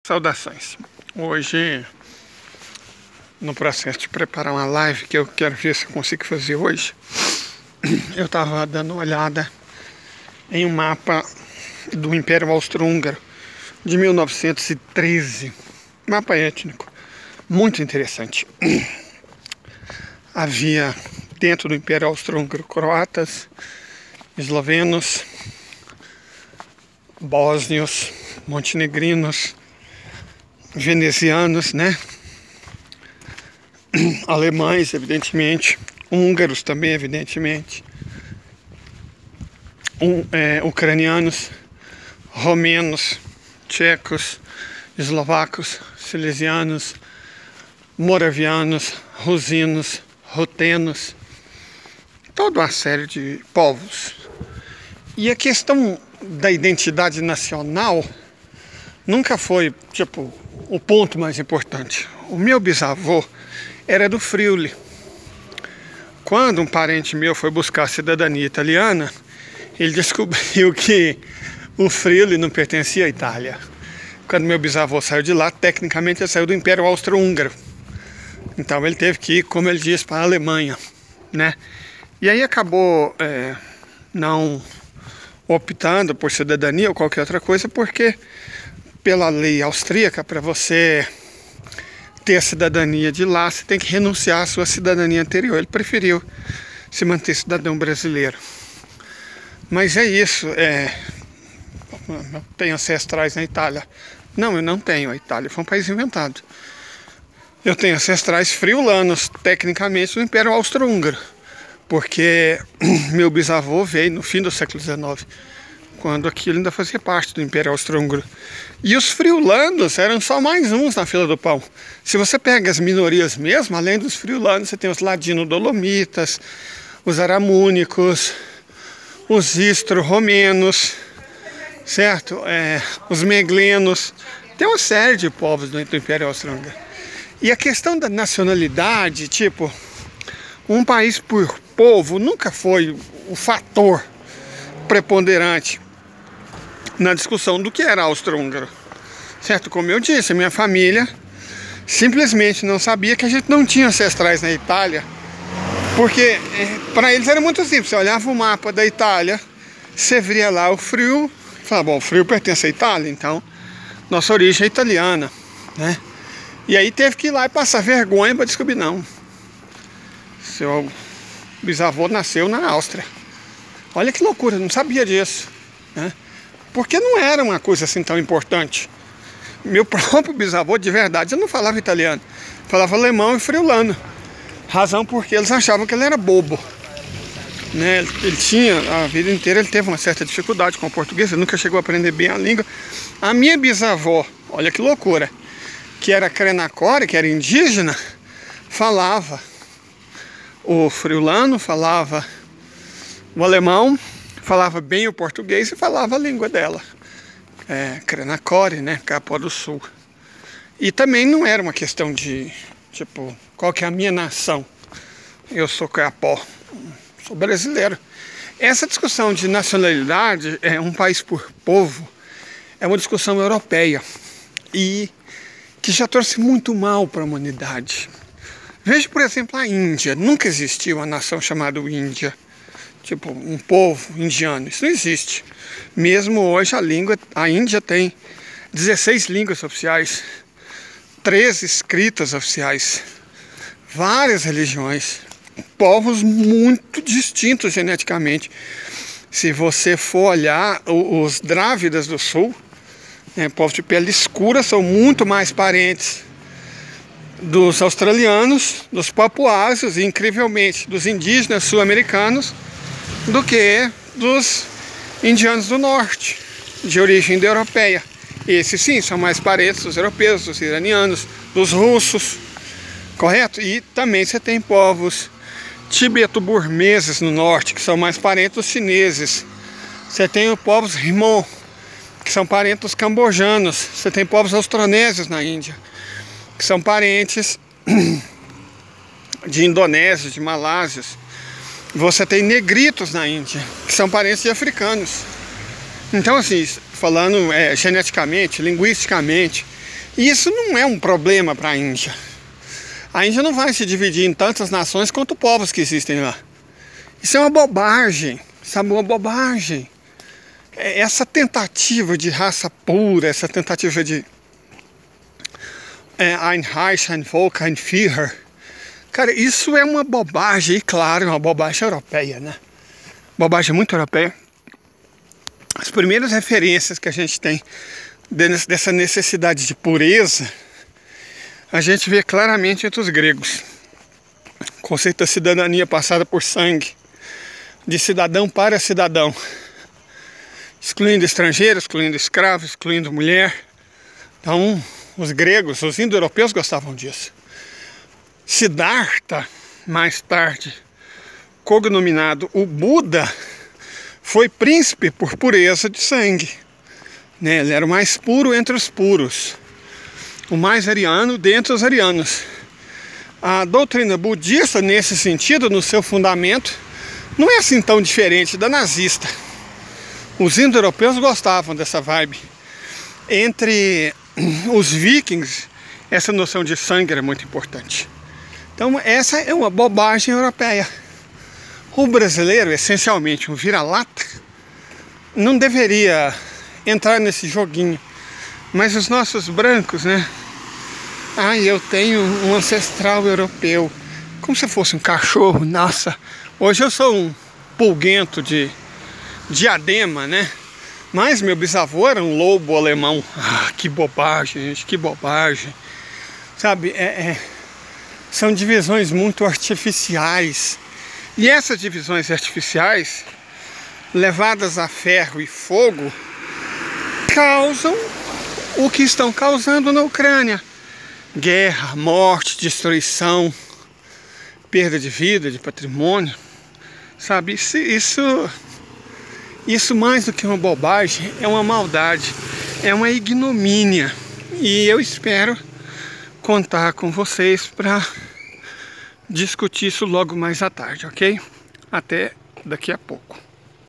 Saudações. Hoje, no processo de preparar uma live que eu quero ver se eu consigo fazer hoje, eu estava dando uma olhada em um mapa do Império Austro-Húngaro de 1913, mapa étnico, muito interessante. Havia dentro do Império Austro-Húngaro croatas, eslovenos, bósnios, montenegrinos, venezianos, né? Alemães, evidentemente, húngaros também, evidentemente, ucranianos, romenos, tchecos, eslovacos, silesianos, moravianos, rusinos, rutenos, toda uma série de povos. E a questão da identidade nacional nunca foi, tipo, o ponto mais importante. O meu bisavô era do Friuli. Quando um parente meu foi buscar a cidadania italiana, ele descobriu que o Friuli não pertencia à Itália. Quando meu bisavô saiu de lá, tecnicamente ele saiu do Império Austro-Húngaro. Então ele teve que ir, como ele diz, para a Alemanha, né? E aí acabou não optando por cidadania ou qualquer outra coisa, porque pela lei austríaca, para você ter a cidadania de lá, você tem que renunciar à sua cidadania anterior. Ele preferiu se manter cidadão brasileiro. Mas é isso, eu tenho ancestrais na Itália. Não, eu não tenho. A Itália foi um país inventado. Eu tenho ancestrais friulanos, tecnicamente, do Império Austro-Húngaro, porque meu bisavô veio no fim do século XIX, quando aquilo ainda fazia parte do Império Austro-Húngaro. E os friulanos eram só mais uns na fila do pão. Se você pega as minorias mesmo, além dos friulanos, você tem os ladino-dolomitas, os aramúnicos, os istro-romenos, certo? Os meglenos. Tem uma série de povos dentro do Império Austro-Húngaro. E a questão da nacionalidade, tipo, um país por povo nunca foi o fator preponderante na discussão do que era austro-húngaro, certo? Como eu disse, a minha família simplesmente não sabia que a gente não tinha ancestrais na Itália, porque para eles era muito simples. Você olhava o mapa da Itália, você via lá o Friuli, falava, bom, o Friuli pertence à Itália, então nossa origem é italiana, né? E aí teve que ir lá e passar vergonha para descobrir, não, seu bisavô nasceu na Áustria. Olha que loucura, não sabia disso, né? Porque não era uma coisa assim tão importante. Meu próprio bisavô, de verdade, eu não falava italiano, falava alemão e friulano. Razão porque eles achavam que ele era bobo, né? Ele tinha, a vida inteira ele teve uma certa dificuldade com o português, ele nunca chegou a aprender bem a língua. A minha bisavó, olha que loucura, que era Krenacore, que era indígena, falava o friulano, falava o alemão, falava bem o português e falava a língua dela, Krenacore, né, Capó do Sul. E também não era uma questão de, tipo, qual que é a minha nação. Eu sou Capó, sou brasileiro. Essa discussão de nacionalidade, um país por povo, é uma discussão europeia e que já trouxe muito mal para a humanidade. Veja, por exemplo, a Índia. Nunca existiu uma nação chamada Índia, tipo um povo indiano. Isso não existe. Mesmo hoje a Índia tem 16 línguas oficiais, 13 escritas oficiais, várias religiões, povos muito distintos geneticamente. Se você for olhar os Drávidas do Sul, povos de pele escura, são muito mais parentes dos australianos, dos papuásios e, incrivelmente, dos indígenas sul-americanos do que dos indianos do norte, de origem indo-europeia. Esses sim são mais parentes dos europeus, dos iranianos, dos russos, correto? E também você tem povos tibeto-burmeses no norte, que são mais parentes dos chineses. Você tem os povos Hmong, que são parentes dos cambojanos. Você tem povos austronésios na Índia, que são parentes de indonésios, de malásios. Você tem negritos na Índia, que são parentes de africanos. Então, assim, falando geneticamente, linguisticamente, E isso não é um problema para a Índia. A Índia não vai se dividir em tantas nações quanto povos que existem lá. Isso é uma bobagem, sabe? Uma bobagem. Essa tentativa de raça pura, essa tentativa de Ein Reich, ein Volk, ein Führer. Cara, isso é uma bobagem, e claro, é uma bobagem europeia, né? Bobagem muito europeia. As primeiras referências que a gente tem dessa necessidade de pureza, a gente vê claramente entre os gregos. O conceito da cidadania passada por sangue, de cidadão para cidadão, excluindo estrangeiros, excluindo escravos, excluindo mulher. Então, os gregos, os indo-europeus gostavam disso. Siddhartha, mais tarde cognominado o Buda, foi príncipe por pureza de sangue, né? Ele era o mais puro entre os puros, o mais ariano dentre os arianos. A doutrina budista, nesse sentido, no seu fundamento, não é assim tão diferente da nazista. Os indo-europeus gostavam dessa vibe. Entre os vikings, essa noção de sangue era muito importante. Então essa é uma bobagem europeia. O brasileiro, essencialmente um vira-lata, não deveria entrar nesse joguinho. Mas os nossos brancos, né? Eu tenho um ancestral europeu. Como se fosse um cachorro. Nossa, hoje eu sou um pulguento de diadema, né? Mas meu bisavô era um lobo alemão. Que bobagem, gente, que bobagem. Sabe, são divisões muito artificiais. E essas divisões artificiais, levadas a ferro e fogo, causam o que estão causando na Ucrânia. Guerra, morte, destruição, perda de vida, de patrimônio. Sabe, isso mais do que uma bobagem, é uma maldade, é uma ignomínia. E eu espero contar com vocês para discutir isso logo mais à tarde, ok? Até daqui a pouco.